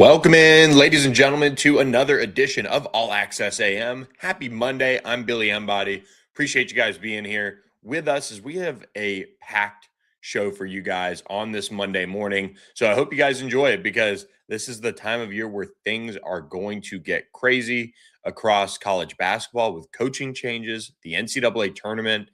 Welcome in, ladies and gentlemen, to another edition of All Access AM. Happy Monday. I'm Billy Embody. Appreciate you guys being here with us as we have a packed show for you guys on this Monday morning. So I hope you guys enjoy it because this is the time of year where things are going to get crazy across college basketball with coaching changes, the NCAA tournament,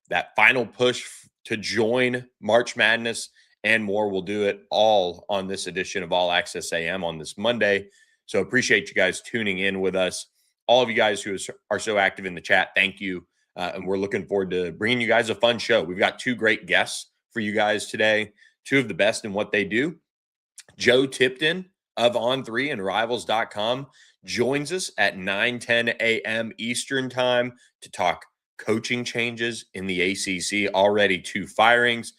that final push to join March Madness and more. We'll do it all on this edition of All Access AM on this Monday. So appreciate you guys tuning in with us. All of you guys who are so active in the chat, thank you. And we're looking forward to bringing you guys a fun show. We've got two great guests for you guys today, two of the best in what they do. Joe Tipton of On3 and Rivals.com joins us at 9:10 a.m. Eastern time to talk coaching changes in the ACC. Already two firings.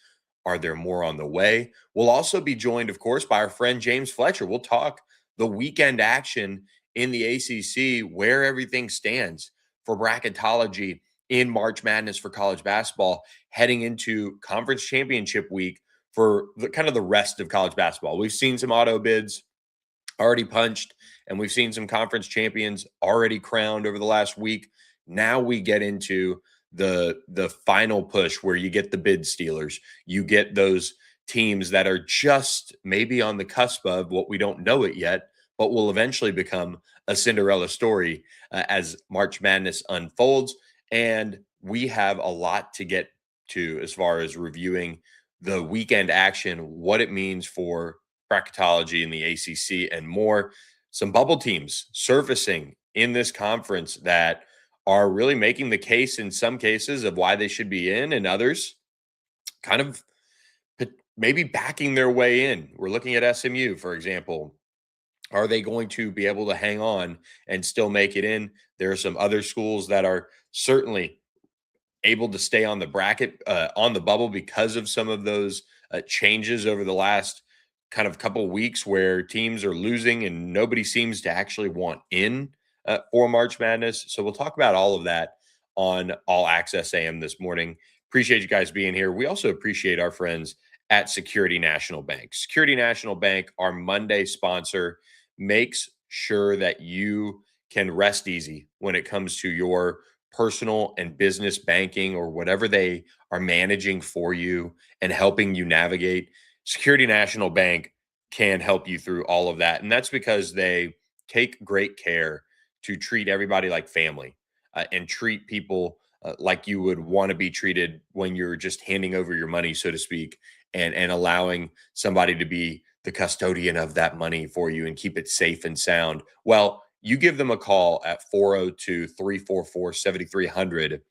Are there more on the way? We'll also be joined, of course, by our friend James Fletcher. We'll talk the weekend action in the ACC, where everything stands for bracketology in March Madness for college basketball, heading into conference championship week for the rest of college basketball. We've seen some auto bids already punched, and we've seen some conference champions already crowned over the last week. Now we get into the final push where you get the bid stealers. You get those teams that are just maybe on the cusp of what we don't know it yet, but will eventually become a Cinderella story as March Madness unfolds. And we have a lot to get to as far as reviewing the weekend action, what it means for bracketology in the ACC and more. Some bubble teams surfacing in this conference that are really making the case in some cases of why they should be in, and others kind of maybe backing their way in. We're looking at SMU, for example. Are they going to be able to hang on and still make it in? There are some other schools that are certainly able to stay on the bracket, on the bubble, because of some of those changes over the last kind of couple weeks where teams are losing and nobody seems to actually want in for March Madness. So we'll talk about all of that on All Access AM this morning. Appreciate you guys being here. We also appreciate our friends at Security National Bank. Security National Bank, our Monday sponsor, makes sure that you can rest easy when it comes to your personal and business banking or whatever they are managing for you and helping you navigate. Security National Bank can help you through all of that. And that's because they take great care to treat everybody like family and treat people like you would want to be treated when you're just handing over your money, so to speak, and allowing somebody to be the custodian of that money for you and keep it safe and sound. Well, you give them a call at 402-344-7300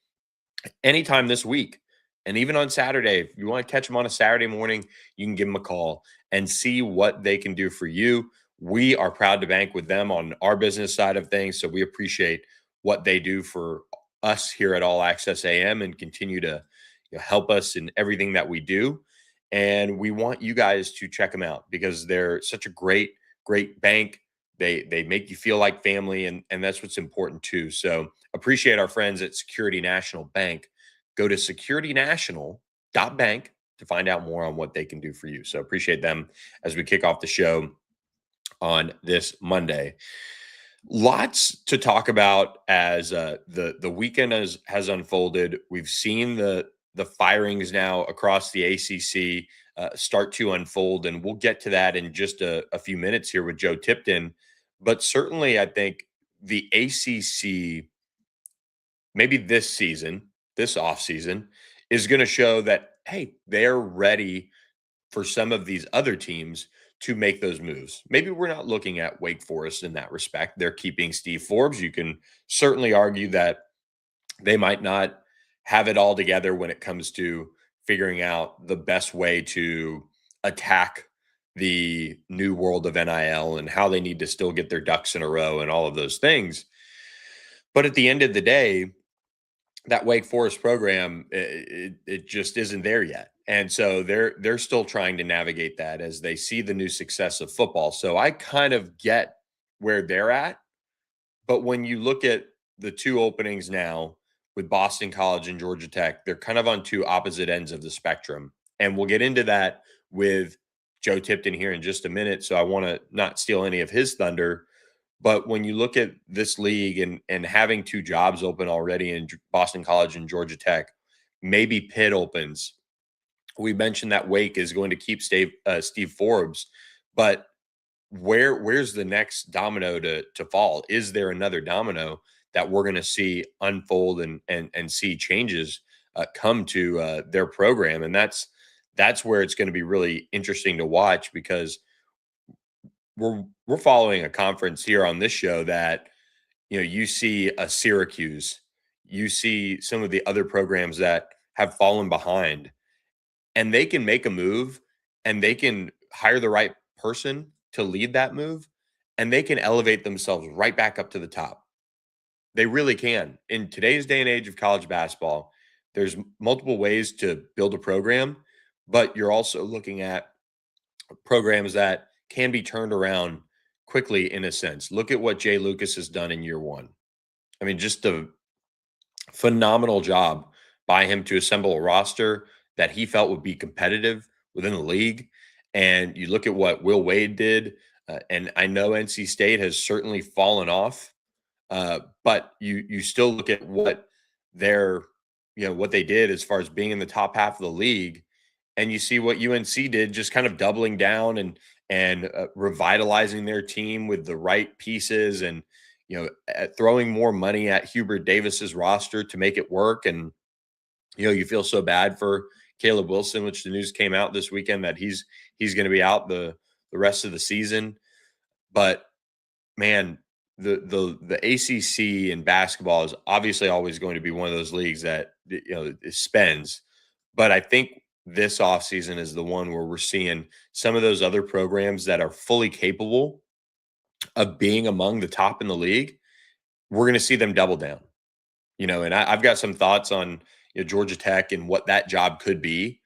anytime this week. And even on Saturday, if you want to catch them on a Saturday morning, you can give them a call and see what they can do for you. We are proud to bank with them on our business side of things. So we appreciate what they do for us here at All Access AM and continue to help us in everything that we do. And we want you guys to check them out because they're such a great bank. They make you feel like family, and that's what's important too. So appreciate our friends at Security National Bank. Go to securitynational.bank to find out more on what they can do for you. So appreciate them as we kick off the show on this Monday. Lots to talk about as the weekend has unfolded. We've seen the firings now across the ACC start to unfold, and we'll get to that in just a few minutes here with Joe Tipton. But certainly, I think the ACC, maybe this season, this offseason, is going to show that, hey, they're ready for some of these other teams to make those moves. Maybe we're not looking at Wake Forest in that respect. They're keeping Steve Forbes. You can certainly argue that they might not have it all together when it comes to figuring out the best way to attack the new world of NIL and how they need to still get their ducks in a row and all of those things. But at the end of the day, that Wake Forest program, it just isn't there yet. And so they're still trying to navigate that as they see the new success of football. So I kind of get where they're at. But when you look at the two openings now with Boston College and Georgia Tech, they're kind of on two opposite ends of the spectrum. And we'll get into that with Joe Tipton here in just a minute, so I want to not steal any of his thunder. But when you look at this league and having two jobs open already in Boston College and Georgia Tech, maybe Pitt opens. We mentioned that Wake is going to keep Steve Forbes, but where's the next domino to fall? Is there another domino that we're going to see unfold and see changes come to their program? And that's where it's going to be really interesting to watch, because we're following a conference here on this show that, you see a Syracuse, you see some of the other programs that have fallen behind, and they can make a move and they can hire the right person to lead that move, and they can elevate themselves right back up to the top. They really can. In today's day and age of college basketball, there's multiple ways to build a program, but you're also looking at programs that can be turned around quickly in a sense. Look at what Jay Lucas has done in year one. I mean, just a phenomenal job by him to assemble a roster that he felt would be competitive within the league. And you look at what Will Wade did, and I know NC State has certainly fallen off, but you still look at what their what they did as far as being in the top half of the league, and you see what UNC did, just kind of doubling down and revitalizing their team with the right pieces, and throwing more money at Hubert Davis's roster to make it work. And you feel so bad for Caleb Wilson, which the news came out this weekend that he's going to be out the rest of the season. But man, the ACC in basketball is obviously always going to be one of those leagues that it spends. But I think this offseason is the one where we're seeing some of those other programs that are fully capable of being among the top in the league. We're going to see them double down. And I've got some thoughts on Georgia Tech and what that job could be,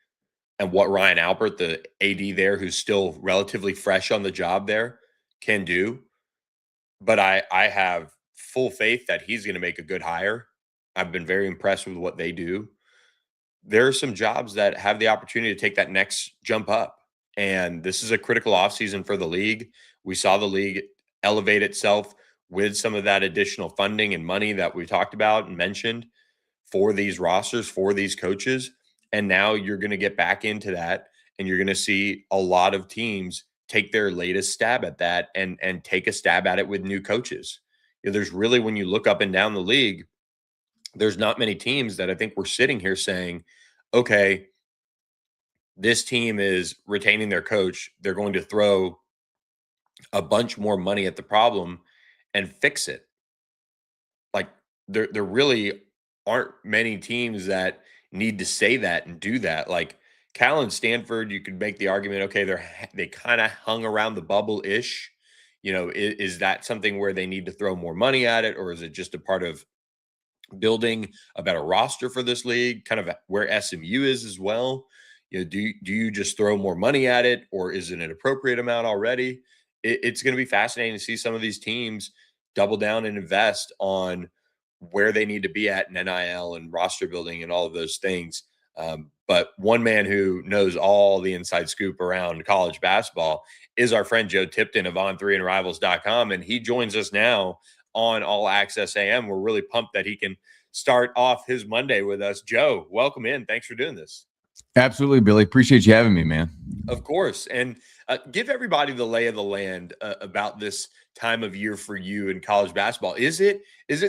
and what Ryan Albert, the AD there, who's still relatively fresh on the job there, can do. But I have full faith that he's going to make a good hire. I've been very impressed with what they do. There are some jobs that have the opportunity to take that next jump up. And this is a critical offseason for the league. We saw the league elevate itself with some of that additional funding and money that we talked about and mentioned for these rosters, for these coaches. And now you're going to get back into that, and you're going to see a lot of teams take their latest stab at that and take a stab at it with new coaches. There's really, when you look up and down the league, there's not many teams that I think we're sitting here saying, okay, this team is retaining their coach. They're going to throw a bunch more money at the problem and fix it. Like, there really aren't many teams that need to say that and do that. Like Cal and Stanford, you could make the argument, okay, they kind of hung around the bubble ish. Is that something where they need to throw more money at it, or is it just a part of building a better roster for this league, kind of where SMU is as well? Do you just throw more money at it, or is it an appropriate amount already? It's going to be fascinating to see some of these teams double down and invest on where they need to be at in NIL and roster building and all of those things. But one man who knows all the inside scoop around college basketball is our friend Joe Tipton of On3 and Rivals.com. And he joins us now on All Access AM. We're really pumped that he can start off his Monday with us. Joe, welcome in. Thanks for doing this. Absolutely, Billy. Appreciate you having me, man. Of course. And give everybody the lay of the land about this time of year for you in college basketball. Is it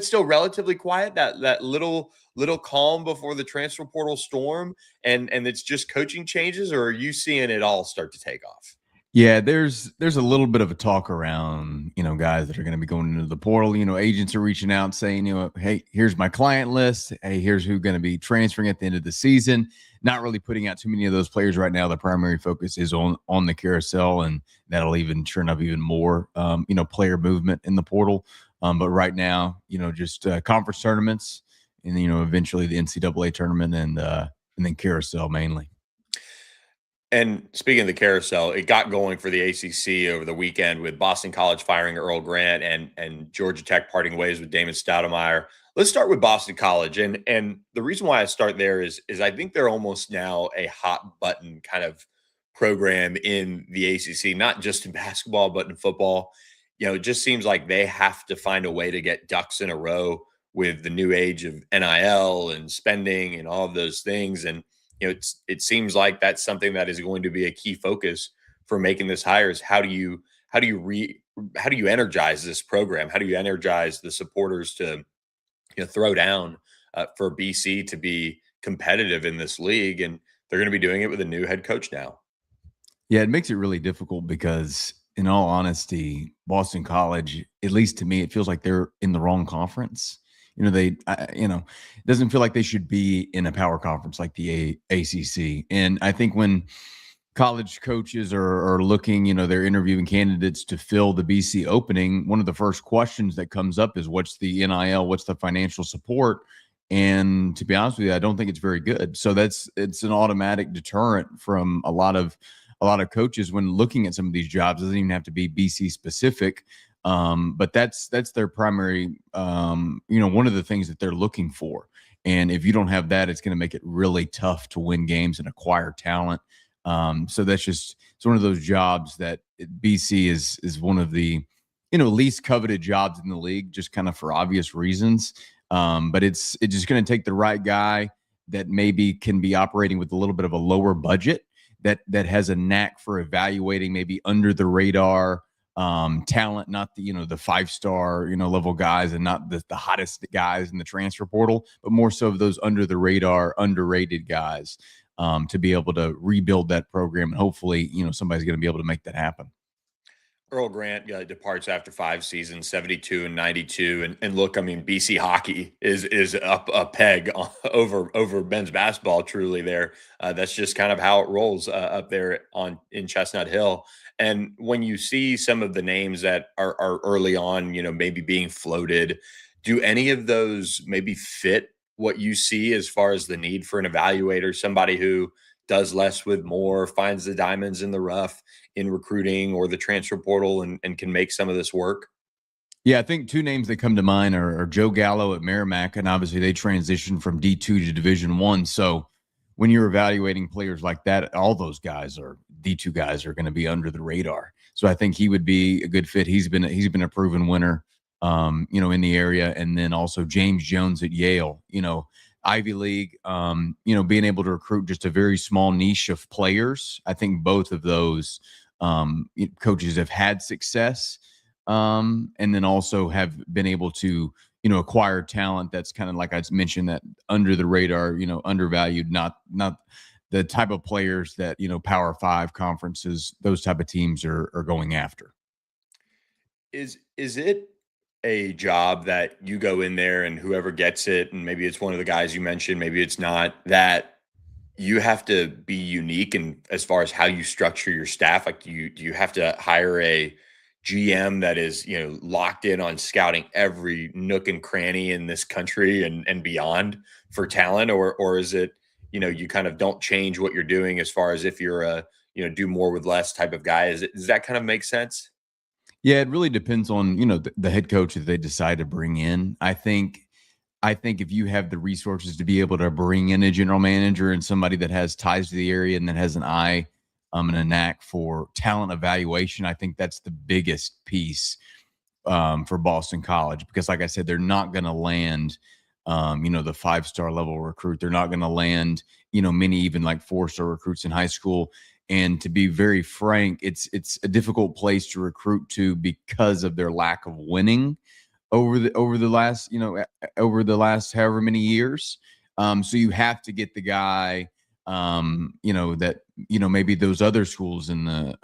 still relatively quiet, that little calm before the transfer portal storm, and it's just coaching changes, or are you seeing it all start to take off? Yeah, there's a little bit of a talk around, guys that are going to be going into the portal. Agents are reaching out saying, hey, here's my client list. Hey, here's who's going to be transferring at the end of the season. Not really putting out too many of those players right now. The primary focus is on the carousel, and that'll even turn up even more, player movement in the portal. But right now, just conference tournaments, and eventually the NCAA tournament, and then carousel mainly. And speaking of the carousel, it got going for the ACC over the weekend with Boston College firing Earl Grant and Georgia Tech parting ways with Damon Stoudamire. Let's start with Boston College. And the reason why I start there is I think they're almost now a hot button kind of program in the ACC, not just in basketball, but in football. It just seems like they have to find a way to get ducks in a row with the new age of NIL and spending and all of those things. And, it seems like that's something that is going to be a key focus for making this hire is how do you energize this program? How do you energize the supporters to, throw down for BC to be competitive in this league? And they're going to be doing it with a new head coach now. Yeah, it makes it really difficult because, in all honesty, Boston College, at least to me, it feels like they're in the wrong conference. It doesn't feel like they should be in a power conference like the ACC. And I think when college coaches are looking, they're interviewing candidates to fill the BC opening, one of the first questions that comes up is what's the NIL, what's the financial support? And to be honest with you, I don't think it's very good. So it's an automatic deterrent from a lot of coaches when looking at some of these jobs. It doesn't even have to be BC specific. But that's their primary, one of the things that they're looking for. And if you don't have that, it's going to make it really tough to win games and acquire talent. So it's one of those jobs that BC is one of the, least coveted jobs in the league, just kind of for obvious reasons. But it's just going to take the right guy that maybe can be operating with a little bit of a lower budget that has a knack for evaluating maybe under the radar talent, not the the 5-star level guys and not the hottest guys in the transfer portal, but more so of those under the radar, underrated guys to be able to rebuild that program. And hopefully, somebody's going to be able to make that happen. Earl Grant departs after 5 seasons, 72 and 92. And look, I mean, BC hockey is up a peg over men's basketball. Truly, there. That's just kind of how it rolls up there in Chestnut Hill. And when you see some of the names that are early on, maybe being floated, do any of those maybe fit what you see as far as the need for an evaluator, somebody who does less with more, finds the diamonds in the rough in recruiting or the transfer portal and can make some of this work? Yeah, I think two names that come to mind are Joe Gallo at Merrimack, and obviously they transitioned from D2 to Division One. So when you're evaluating players like that, all those guys are D2 guys are going to be under the radar. So I think he would be a good fit. He's been a proven winner, in the area, and then also James Jones at Yale, Ivy League, being able to recruit just a very small niche of players. I think both of those coaches have had success, and then also have been able to acquire talent that's kind of like I mentioned, that under the radar, undervalued, not the type of players that Power 5 conferences, those type of teams are going after. Is it a job that you go in there and whoever gets it, and maybe it's one of the guys you mentioned, maybe it's not, that you have to be unique and as far as how you structure your staff? Like, do you have to hire a GM that is, locked in on scouting every nook and cranny in this country and beyond for talent? Or is it, you kind of don't change what you're doing as far as if you're a, do more with less type of guy? Does that kind of make sense? Yeah, it really depends on the head coach that they decide to bring in. I think if you have the resources to be able to bring in a general manager and somebody that has ties to the area and that has an eye and a knack for talent evaluation, I think that's the biggest piece for Boston College, because like I said, they're not going to land, the 5-star level recruit. They're not going to land, many even like 4-star recruits in high school. And to be very frank, it's a difficult place to recruit to because of their lack of winning over the last however many years. So you have to get the guy that maybe those other schools in the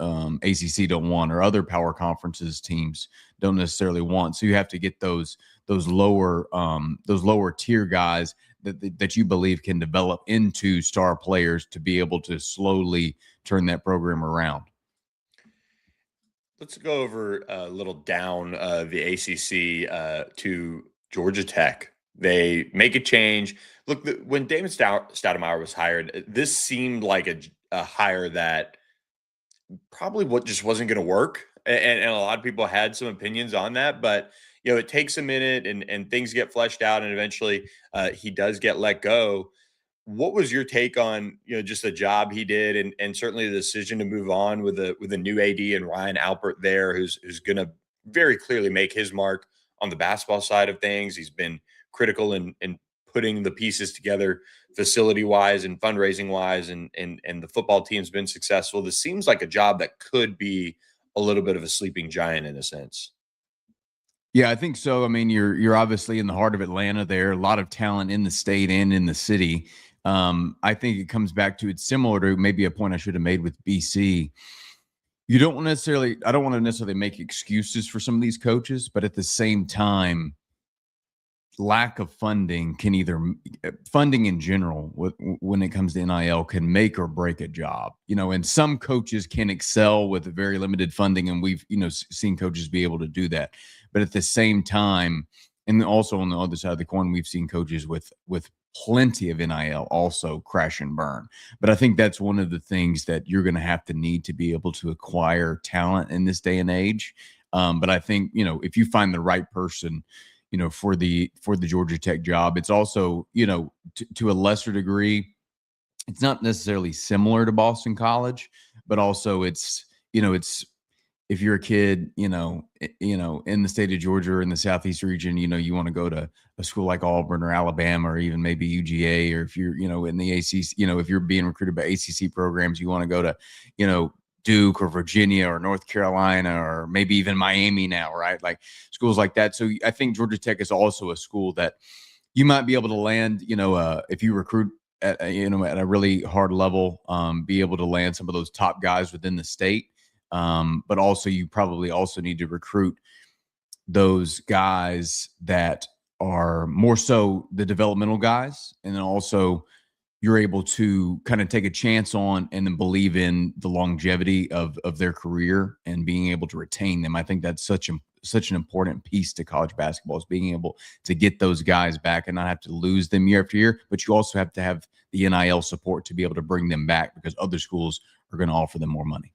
ACC don't want, or other power conferences teams don't necessarily want. So you have to get those lower tier guys that you believe can develop into star players to be able to slowly turn that program around. Let's go over a little down the ACC to Georgia Tech. They make a change. Look, when Damon Stoudamire was hired, this seemed like a hire that probably just wasn't going to work. And a lot of people had some opinions on that. But, it takes a minute and things get fleshed out. And eventually he does get let go. what was your take on, just the job he did, and certainly the decision to move on with a new AD and Ryan Alpert there, who's going to very clearly make his mark on the basketball side of things. He's been critical in putting the pieces together facility wise and fundraising wise, and the football team's been successful. This seems like a job that could be a little bit of a sleeping giant in a sense. Yeah, I think so. I mean, you're obviously in the heart of Atlanta there, a lot of talent in the state and in the city. I think it comes back to it's similar to maybe a point I should have made with BC. You don't necessarily, I don't want to necessarily make excuses for some of these coaches, but at the same time, lack of funding can either funding in general when it comes to NIL can make or break a job, and some coaches can excel with very limited funding. And we've, seen coaches be able to do that. But at the same time, and also on the other side of the coin, we've seen coaches with plenty of NIL also crash and burn. But I think that's one of the things that you're going to have to need to be able to acquire talent in this day and age. But I think, if you find the right person, for the Georgia Tech job, it's also, to a lesser degree, it's not necessarily similar to Boston College, but also it's if you're a kid, in the state of Georgia or in the Southeast region, you want to go to a school like Auburn or Alabama or even maybe UGA, or if you're, in the ACC, if you're being recruited by ACC programs, you want to go to, Duke or Virginia or North Carolina or maybe even Miami now, right? Like schools like that. So I think Georgia Tech is also a school that you might be able to land, if you recruit at a really hard level, be able to land some of those top guys within the state. But also you probably also need to recruit those guys that are more so the developmental guys. And then also you're able to kind of take a chance on and then believe in the longevity of their career and being able to retain them. I think that's such an important piece to college basketball, is being able to get those guys back and not have to lose them year after year. But you also have to have the NIL support to be able to bring them back, because other schools are going to offer them more money.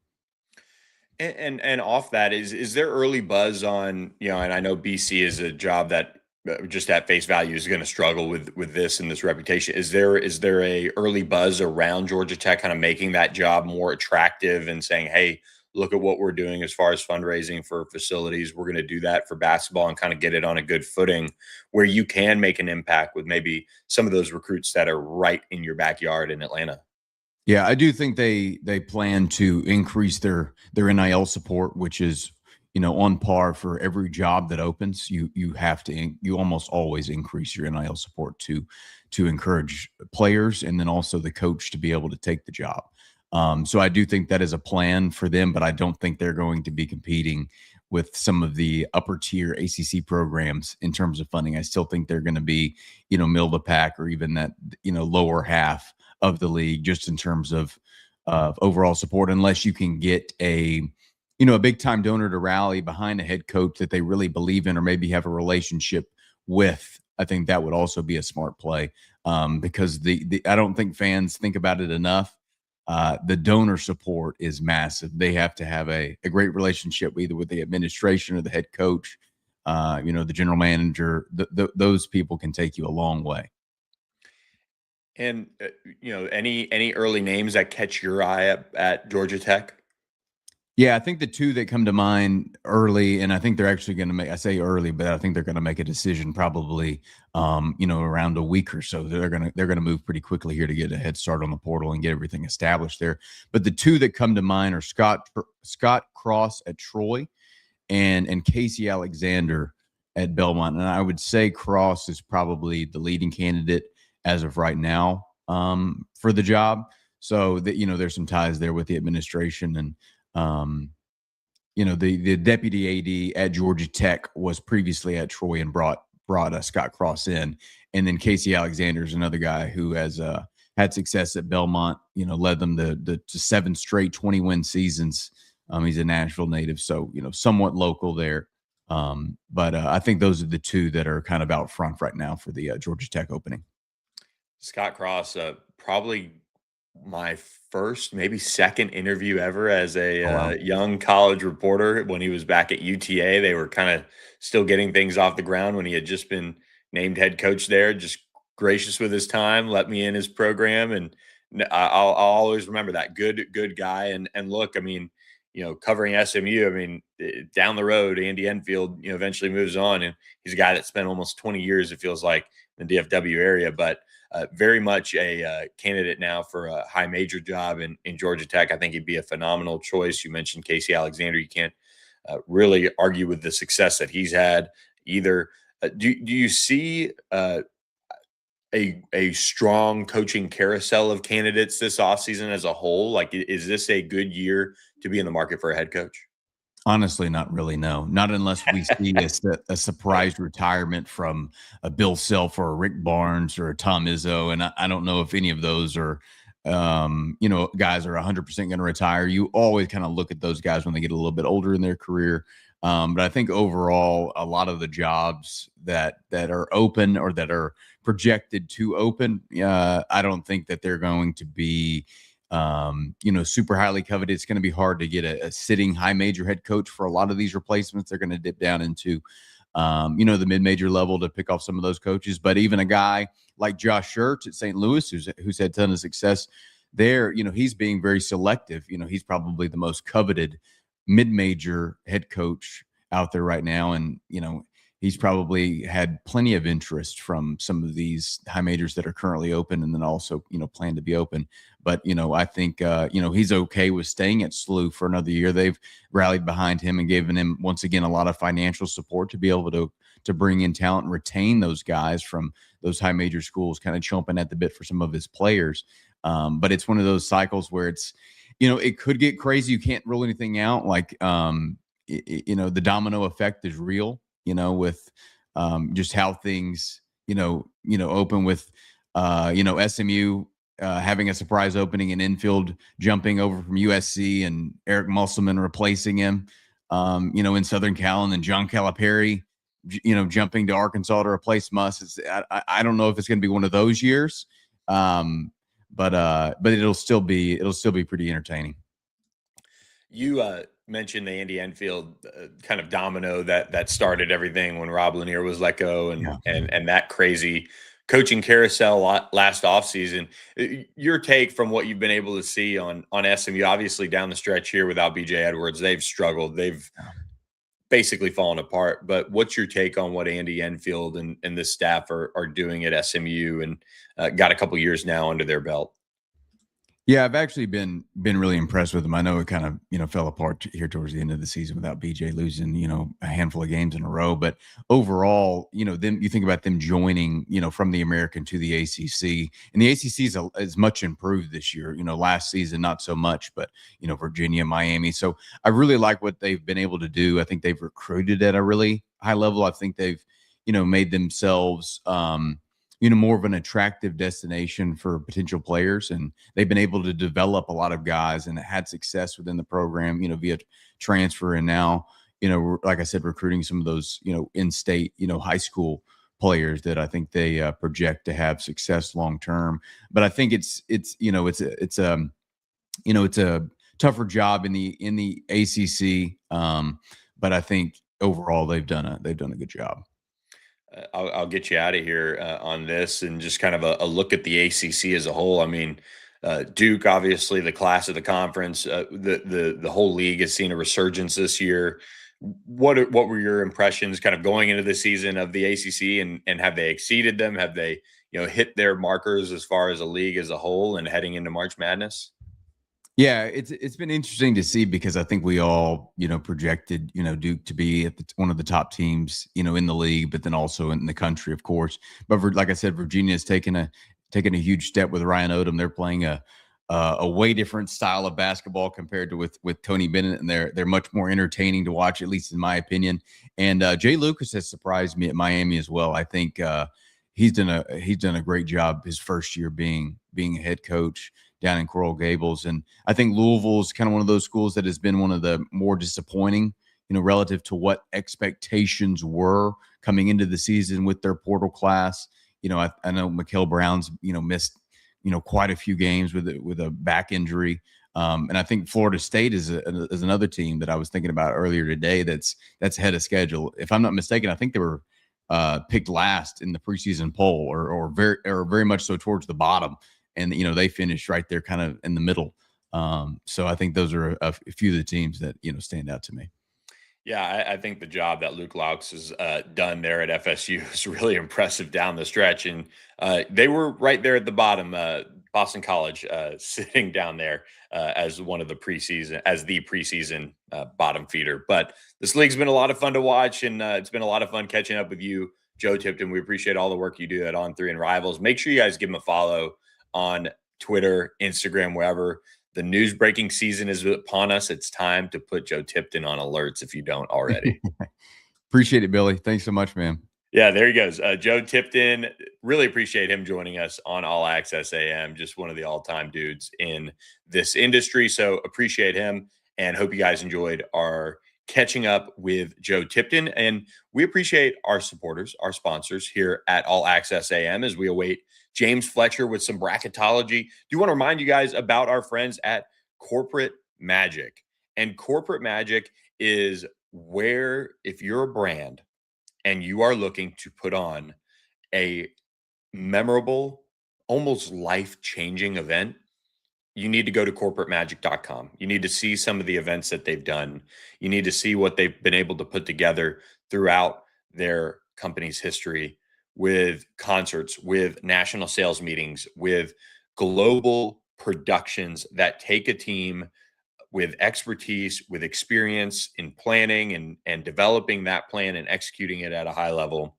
And off that, is there early buzz on, and I know BC is a job that just at face value is going to struggle with this and this reputation. Is there a early buzz around Georgia Tech kind of making that job more attractive and saying, hey, look at what we're doing as far as fundraising for facilities. We're going to do that for basketball and kind of get it on a good footing where you can make an impact with maybe some of those recruits that are right in your backyard in Atlanta. Yeah, I do think they plan to increase their NIL support, which is, on par for every job that opens. You almost always increase your NIL support to encourage players and then also the coach to be able to take the job. So I do think that is a plan for them, but I don't think they're going to be competing with some of the upper tier ACC programs in terms of funding. I still think they're going to be, middle of the pack or even that, lower half of the league, just in terms of overall support, unless you can get a big time donor to rally behind a head coach that they really believe in or maybe have a relationship with. I think that would also be a smart play, because I don't think fans think about it enough. The donor support is massive. They have to have a great relationship either with the administration or the head coach, the general manager. Those people can take you a long way. And any early names that catch your eye at Georgia Tech? Yeah, I think the two that come to mind early, and I think they're actually going to make, I say early, but I think they're going to make a decision probably, around a week or so. They're going to move pretty quickly here to get a head start on the portal and get everything established there. But the two that come to mind are Scott Cross at Troy and Casey Alexander at Belmont. And I would say Cross is probably the leading candidate as of right now, for the job. So that, there's some ties there with the administration, and the deputy AD at Georgia Tech was previously at Troy and brought Scott Cross in. And then Casey Alexander is another guy who has had success at Belmont, led them to 7 straight 20-win seasons. He's a Nashville native, so, somewhat local there. But I think those are the two that are kind of out front right now for the Georgia Tech opening. Scott Cross, probably my first, maybe second interview ever as a young college reporter when he was back at UTA. They were kind of still getting things off the ground when he had just been named head coach there. Just gracious with his time, let me in his program, and I'll always remember that good guy. And look, I mean, covering SMU, I mean, down the road, Andy Enfield, eventually moves on, and he's a guy that spent almost 20 years, it feels like, in the DFW area, but very much a candidate now for a high major job in Georgia Tech. I think he'd be a phenomenal choice. You mentioned Casey Alexander. You can't really argue with the success that he's had either. Do you see a strong coaching carousel of candidates this offseason as a whole? Like, is this a good year to be in the market for a head coach? Honestly, not really. No, not unless we see a surprise retirement from a Bill Self or a Rick Barnes or a Tom Izzo. And I don't know if any of those are, guys are 100% going to retire. You always kind of look at those guys when they get a little bit older in their career. But I think overall, a lot of the jobs that are open or that are projected to open, I don't think that they're going to be super highly coveted. It's going to be hard to get a sitting high major head coach for a lot of these replacements. They're going to dip down into, the mid-major level to pick off some of those coaches. But even a guy like Josh Schertz at St. Louis, who's had a ton of success there, he's being very selective. He's probably the most coveted mid-major head coach out there right now. And, he's probably had plenty of interest from some of these high majors that are currently open and then also, plan to be open. But, I think, he's okay with staying at SLU for another year. They've rallied behind him and given him, once again, a lot of financial support to be able to bring in talent and retain those guys from those high major schools, kind of chomping at the bit for some of his players. But it's one of those cycles where it's, it could get crazy. You can't rule anything out. Like, the domino effect is real, with just how things, open with, SMU having a surprise opening in infield, jumping over from USC and Eric Musselman replacing him, in Southern Cal, and then John Calipari, jumping to Arkansas to replace Muss. I don't know if it's going to be one of those years, but it'll still be pretty entertaining. You mentioned the Andy Enfield kind of domino that started everything when Rob Lanier was let go, and that crazy coaching carousel last offseason. Your take from what you've been able to see on SMU, obviously down the stretch here without BJ Edwards, they've struggled. They've basically fallen apart. But what's your take on what Andy Enfield and this staff are doing at SMU, and got a couple years now under their belt? Yeah, I've actually been really impressed with them. I know it kind of, fell apart here towards the end of the season without BJ losing, a handful of games in a row. But overall, them, you think about them joining, from the American to the ACC, and the ACC is much improved this year. Last season not so much, but Virginia, Miami. So I really like what they've been able to do. I think they've recruited at a really high level. I think they've, made themselves more of an attractive destination for potential players. And they've been able to develop a lot of guys and had success within the program, via transfer. And now, like I said, recruiting some of those, in-state, high school players that I think they project to have success long-term. But I think it's a tougher job in the ACC. But I think overall they've done a good job. I'll get you out of here on this, and just kind of a look at the ACC as a whole. I mean, Duke, obviously the class of the conference, the whole league has seen a resurgence this year. What were your impressions kind of going into the season of the ACC, and have they exceeded them? Have they hit their markers as far as a league as a whole and heading into March Madness? Yeah, it's been interesting to see, because I think we all, projected, Duke to be at one of the top teams, in the league, but then also in the country, of course. But like I said, Virginia has taken a huge step with Ryan Odom. They're playing a way different style of basketball compared to with Tony Bennett, and they're much more entertaining to watch, at least in my opinion. And Jay Lucas has surprised me at Miami as well. I think he's done a great job his first year being a head coach down in Coral Gables. And I think Louisville is kind of one of those schools that has been one of the more disappointing, relative to what expectations were coming into the season with their portal class. I know Mikael Brown's, missed, quite a few games with a back injury. And I think Florida State is another team that I was thinking about earlier today that's ahead of schedule. If I'm not mistaken, I think they were picked last in the preseason poll, or very much so towards the bottom, and they finished right there, kind of in the middle. So I think those are a few of the teams that stand out to me. Yeah, I think the job that Luke Laux has done there at FSU is really impressive down the stretch. And they were right there at the bottom, Boston College, sitting down there as the preseason bottom feeder. But this league's been a lot of fun to watch, and it's been a lot of fun catching up with you, Joe Tipton. We appreciate all the work you do at On3 and Rivals. Make sure you guys give him a follow on Twitter, Instagram, wherever. The news breaking season is upon us. It's time to put Joe Tipton on alerts if you don't already. Appreciate it, Billy. Thanks so much, man. Yeah, there he goes. Joe Tipton, really appreciate him joining us on All Access AM. Just one of the all-time dudes in this industry. So appreciate him, and hope you guys enjoyed our catching up with Joe Tipton. And we appreciate our supporters, our sponsors here at All Access AM as we await James Fletcher with some bracketology. Do want to remind you guys about our friends at Corporate Magic. And Corporate Magic is where, if you're a brand and you are looking to put on a memorable, almost life-changing event, you need to go to corporatemagic.com. You need to see some of the events that they've done. You need to see what they've been able to put together throughout their company's history, with concerts, with national sales meetings, with global productions that take a team with expertise, with experience in planning and developing that plan and executing it at a high level.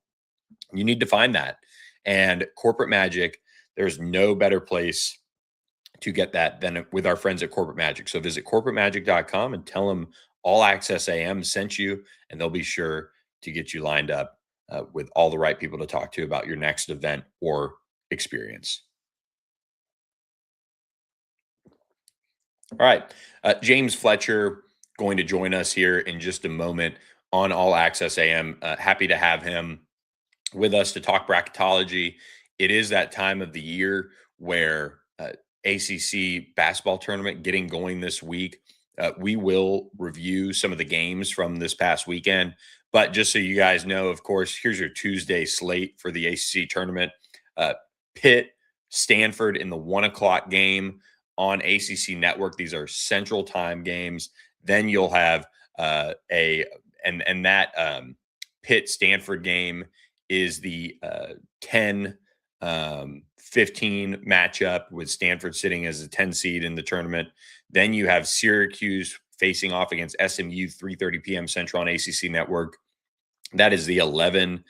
You need to find that. And Corporate Magic, there's no better place to get that than with our friends at Corporate Magic. So visit corporatemagic.com and tell them All Access AM sent you, and they'll be sure to get you lined up with all the right people to talk to about your next event or experience. All right. James Fletcher going to join us here in just a moment on All Access AM. Happy to have him with us to talk bracketology. It is that time of the year where ACC basketball tournament getting going this week. We will review some of the games from this past weekend. But just so you guys know, of course, here's your Tuesday slate for the ACC tournament. Pitt, Stanford in the 1:00 game on ACC Network. These are Central Time games. Then you'll have that Pitt Stanford game is the 10-15 matchup, with Stanford sitting as a 10 seed in the tournament. Then you have Syracuse facing off against SMU 3:30 p.m. Central on ACC Network. That is the 11-14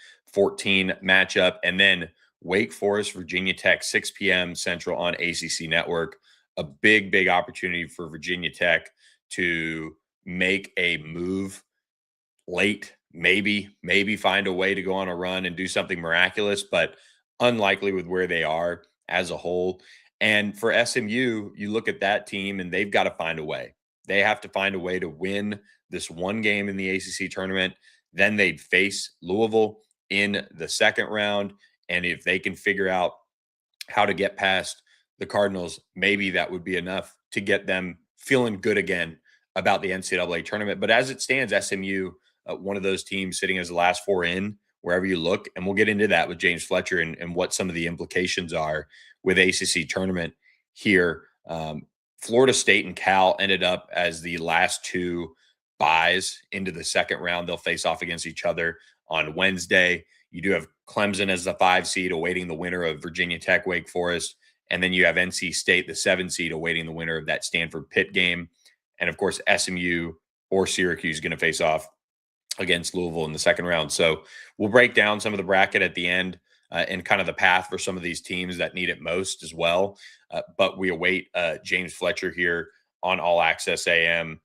matchup. And then Wake Forest, Virginia Tech, 6 p.m. Central on ACC Network. A big opportunity for Virginia Tech to make a move late, maybe find a way to go on a run and do something miraculous, but unlikely with where they are as a whole. And for SMU, you look at that team and they've got to find a way. They have to find a way to win this one game in the ACC tournament. Then they'd face Louisville in the second round. And if they can figure out how to get past the Cardinals, maybe that would be enough to get them feeling good again about the NCAA tournament. But as it stands, SMU, one of those teams sitting as the last four in, wherever you look. And we'll get into that with James Fletcher and what some of the implications are with ACC tournament here. Florida State and Cal ended up as the last two buys into the second round. They'll face off against each other on Wednesday. You do have Clemson as the 5 seed awaiting the winner of Virginia Tech, Wake Forest. And then you have NC State, the 7 seed, awaiting the winner of that Stanford Pitt game. And of course, SMU or Syracuse is going to face off against Louisville in the second round. So we'll break down some of the bracket at the end and kind of the path for some of these teams that need it most as well. But we await James Fletcher here on All Access AM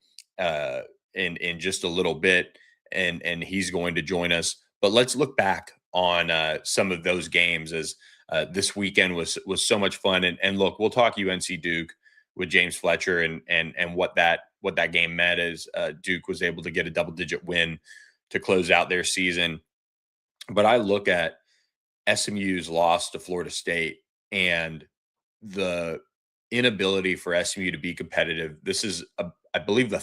in just a little bit, and he's going to join us. But let's look back on some of those games, as this weekend was so much fun. And look, we'll talk UNC Duke with James Fletcher and what that game meant, as Duke was able to get a double-digit win to close out their season. But I look at SMU's loss to Florida State and the inability for SMU to be competitive. This is, I believe,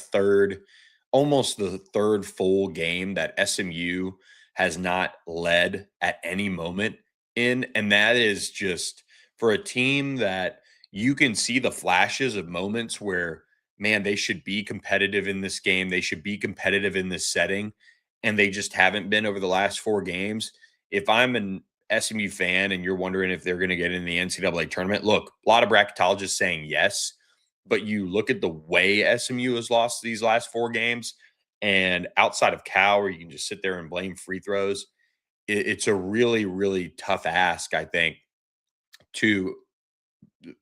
almost the third full game that SMU has not led at any moment in. And that is just for a team that you can see the flashes of moments where, man, they should be competitive in this game. They should be competitive in this setting. And they just haven't been over the last 4 games. If I'm an SMU fan and you're wondering if they're going to get in the NCAA tournament, look, a lot of bracketologists saying yes, but you look at the way SMU has lost these last 4 games, and outside of Cal, where you can just sit there and blame free throws, it's a really, really tough ask, I think, to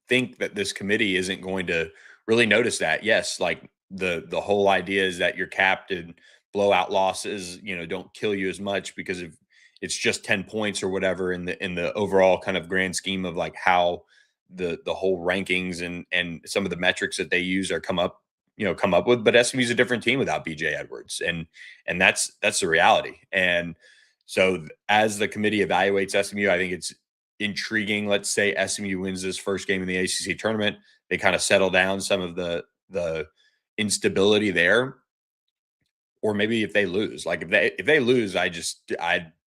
think that this committee isn't going to really notice that. Yes, like the whole idea is that your captain blowout losses, don't kill you as much because of it's just 10 points or whatever in the overall kind of grand scheme of like how the whole rankings and some of the metrics that they use are come up with. But SMU's a different team without BJ Edwards. And that's the reality. And so as the committee evaluates SMU, I think it's intriguing. Let's say SMU wins this first game in the ACC tournament. They kind of settle down some of the instability there. Or maybe if they lose, like if they lose, I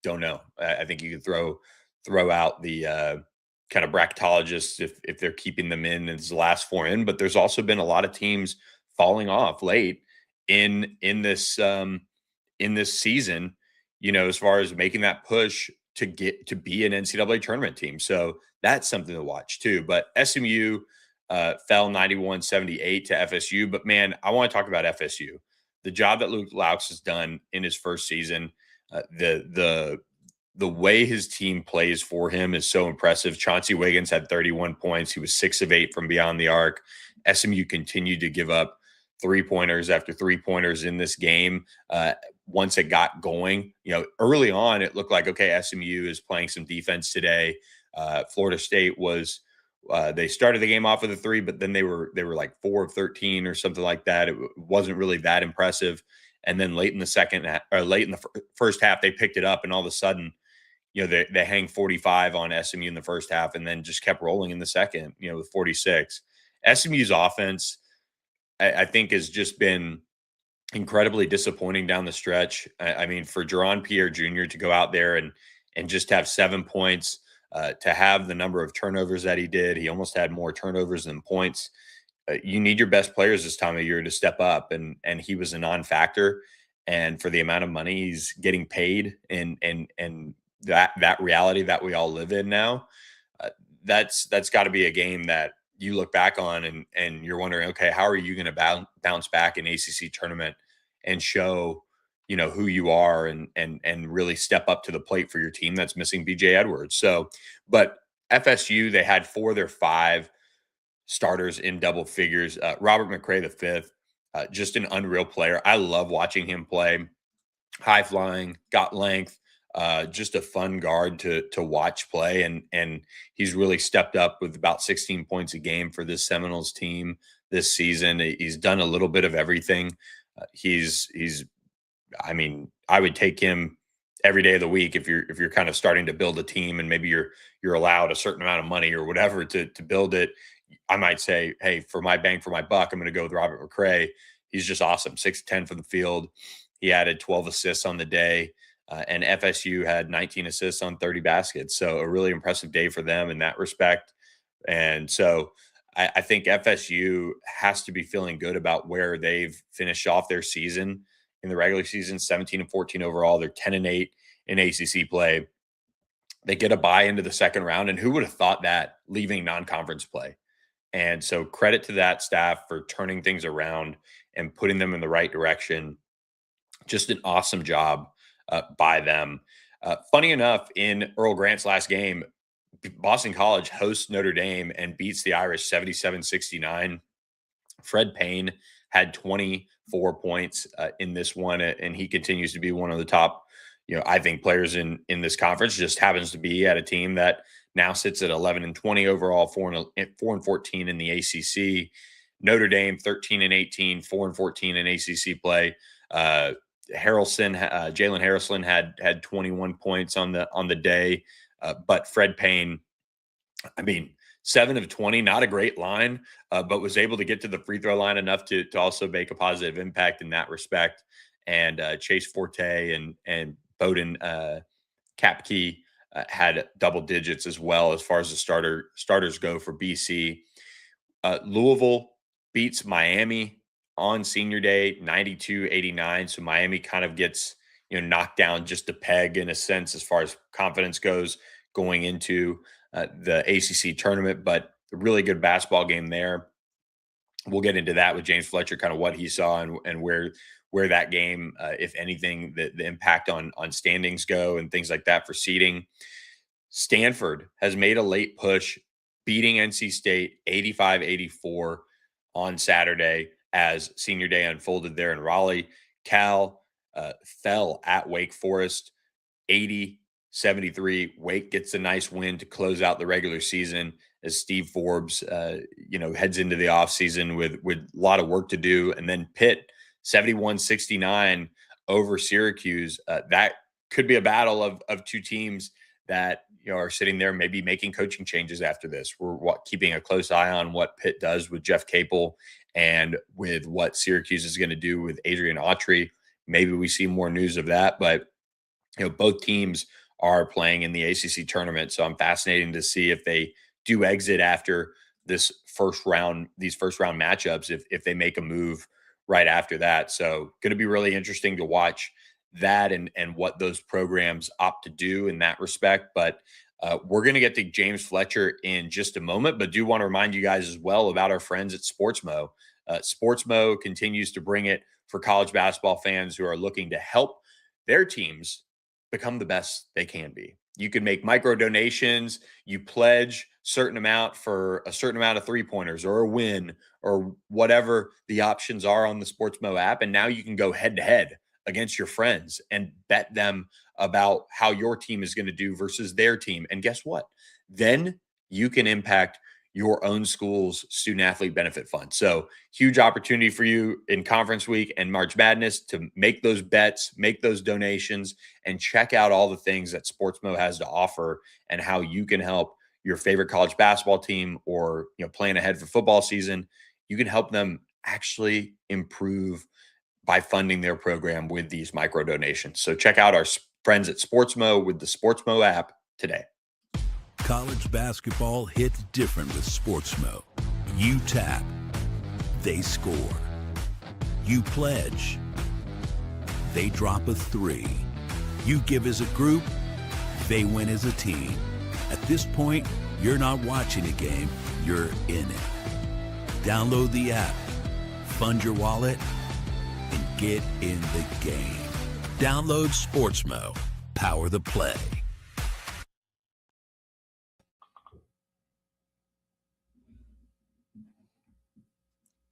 don't know. I think you could throw out the kind of bracketologists if they're keeping them in as the last 4 in. But there's also been a lot of teams falling off late in this season, as far as making that push to get to be an NCAA tournament team. So that's something to watch too. But SMU fell 91-78 to FSU. But man, I want to talk about FSU. The job that Luke Laux has done in his first season, the way his team plays for him is so impressive. Chauncey Wiggins had 31 points. He was 6 of 8 from beyond the arc. SMU continued to give up 3-pointers after 3-pointers in this game. Once it got going, early on, it looked like, okay, SMU is playing some defense today. Florida State was, they started the game off with a 3, but then they were like 4 of 13 or something like that. It wasn't really that impressive. And then late in the first half, they picked it up, and all of a sudden, they hang 45 on SMU in the first half, and then just kept rolling in the second, with 46. SMU's offense, I think, has just been incredibly disappointing down the stretch. I mean, for Jaron Pierre Jr. to go out there and just have 7 points, to have the number of turnovers that he did, he almost had more turnovers than points. You need your best players this time of year to step up, and he was a non-factor. And for the amount of money he's getting paid, and that reality that we all live in now, that's got to be a game that you look back on and you're wondering, okay, how are you going to bounce back in ACC tournament and show, who you are and really step up to the plate for your team that's missing BJ Edwards. So, but FSU, they had 4 of their 5 starters in double figures. Robert McRae, the 5th, just an unreal player. I love watching him play. High flying, got length, just a fun guard to watch play. And he's really stepped up with about 16 points a game for this Seminoles team this season. He's done a little bit of everything. I mean, I would take him every day of the week if you're kind of starting to build a team, and maybe you're allowed a certain amount of money or whatever to build it. I might say, hey, for my bang for my buck, I'm going to go with Robert McRae. He's just awesome. 6-10 from the field. He added 12 assists on the day, and FSU had 19 assists on 30 baskets. So a really impressive day for them in that respect. And so I think FSU has to be feeling good about where they've finished off their season in the regular season, 17-14 overall. They're 10-8 in ACC play. They get a bye into the second round, and who would have thought that, leaving non-conference play? And so credit to that staff for turning things around and putting them in the right direction. Just an awesome job by them. Funny enough, in Earl Grant's last game, Boston College hosts Notre Dame and beats the Irish 77-69. Fred Payne had 24 points in this one, and he continues to be one of the top, I think, players in this conference. Just happens to be at a team that now sits at 11-20 overall, 4-14 in the ACC. Notre Dame 13-18, 4-14 in ACC play. Jalen Harrelson had 21 points on the day, but Fred Payne, I mean, 7 of 20, not a great line, but was able to get to the free throw line enough to also make a positive impact in that respect. And Chase Forte and Bowden Kapke had double digits as well as far as the starters go for BC. Louisville beats Miami on senior day, 92-89. So Miami kind of gets, knocked down just a peg in a sense as far as confidence goes going into the ACC tournament, but a really good basketball game there. We'll get into that with James Fletcher, kind of what he saw and where that game, if anything, the impact on standings go and things like that for seeding. Stanford has made a late push, beating NC State 85-84 on Saturday as senior day unfolded there in Raleigh. Cal fell at Wake Forest 80-73. Wake gets a nice win to close out the regular season as Steve Forbes, heads into the offseason with a lot of work to do. And then Pitt 71-69 over Syracuse. That could be a battle of two teams that are sitting there maybe making coaching changes after this. We're keeping a close eye on what Pitt does with Jeff Capel and with what Syracuse is going to do with Adrian Autry. Maybe we see more news of that, but both teams are playing in the ACC tournament, so I'm fascinated to see if they do exit after these first round matchups, if they make a move right after that. So going to be really interesting to watch that and what those programs opt to do in that respect. But we're going to get to James Fletcher in just a moment, but do want to remind you guys as well about our friends at Sportsmo. Sportsmo continues to bring it for college basketball fans who are looking to help their teams become the best they can be. You can make micro donations. You pledge certain amount for a certain amount of three-pointers or a win or whatever the options are on the Sportsmo app. And now you can go head-to-head against your friends and bet them about how your team is going to do versus their team. And guess what? Then you can impact your own school's student athlete benefit fund. So huge opportunity for you in conference week and March Madness to make those bets, make those donations, and check out all the things that Sportsmo has to offer and how you can help your favorite college basketball team or, plan ahead for football season. You can help them actually improve by funding their program with these micro donations. So check out our friends at Sportsmo with the Sportsmo app today. College basketball hits different with Sportsmo. You tap, they score. You pledge, they drop a three. You give as a group, they win as a team. At this point, you're not watching a game, you're in it. Download the app, fund your wallet, and get in the game. Download Sportsmo. Power the play.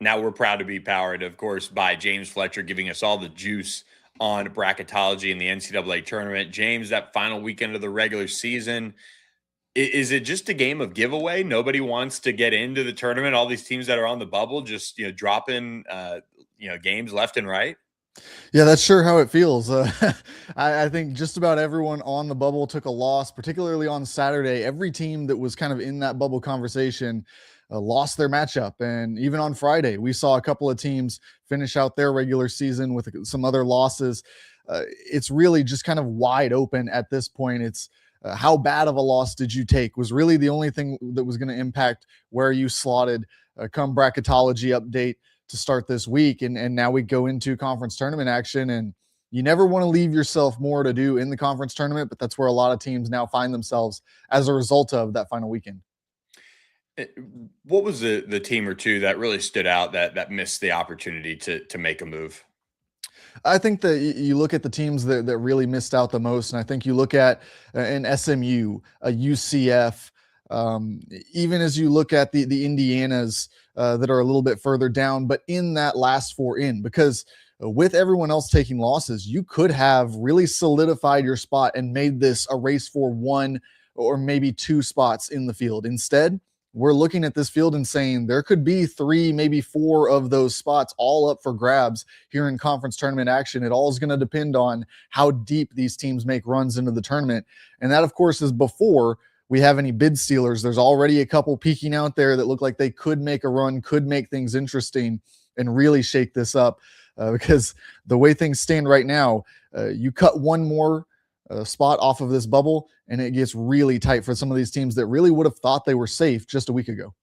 Now we're proud to be powered, of course, by James Fletcher, giving us all the juice on bracketology in the NCAA tournament. James, that final weekend of the regular season, is it just a game of giveaway? Nobody wants to get into the tournament. All these teams that are on the bubble just dropping games left and right. Yeah, that's sure how it feels. I think just about everyone on the bubble took a loss, particularly on Saturday. Every team that was kind of in that bubble conversation lost their matchup. And even on Friday, we saw a couple of teams finish out their regular season with some other losses. It's really just kind of wide open at this point. It's how bad of a loss did you take was really the only thing that was going to impact where you slotted come bracketology update to start this week. And now we go into conference tournament action, and you never want to leave yourself more to do in the conference tournament, but that's where a lot of teams now find themselves as a result of that final weekend. What was the team or two that really stood out that missed the opportunity to make a move? I think that you look at the teams that really missed out the most, and I think you look at an SMU, a UCF, even as you look at the Indianas that are a little bit further down, but in that last four in, because with everyone else taking losses, you could have really solidified your spot and made this a race for one or maybe two spots in the field. Instead, we're looking at this field and saying there could be three, maybe four of those spots all up for grabs here in conference tournament action. It all is going to depend on how deep these teams make runs into the tournament. And that, of course, is before we have any bid stealers. There's already a couple peeking out there that look like they could make a run, could make things interesting and really shake this up. Because the way things stand right now, you cut one more spot off of this bubble, and it gets really tight for some of these teams that really would have thought they were safe just a week ago.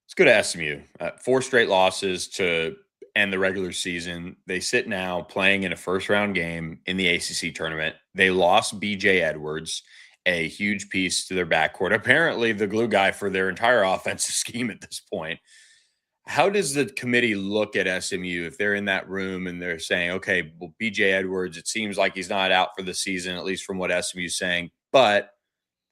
Let's go to SMU. 4 straight losses to end the regular season. They sit now playing in a first-round game in the ACC tournament. They lost BJ Edwards, a huge piece to their backcourt, apparently the glue guy for their entire offensive scheme at this point. How does the committee look at SMU if they're in that room and they're saying, okay, well, BJ Edwards, it seems like he's not out for the season, at least from what SMU is saying, but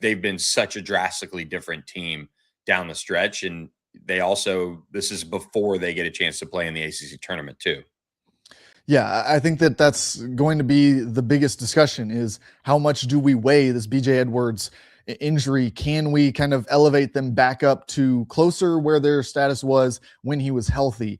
they've been such a drastically different team down the stretch. And they also, this is before they get a chance to play in the ACC tournament too. Yeah, I think that that's going to be the biggest discussion, is how much do we weigh this BJ Edwards injury? Can we kind of elevate them back up to closer where their status was when he was healthy?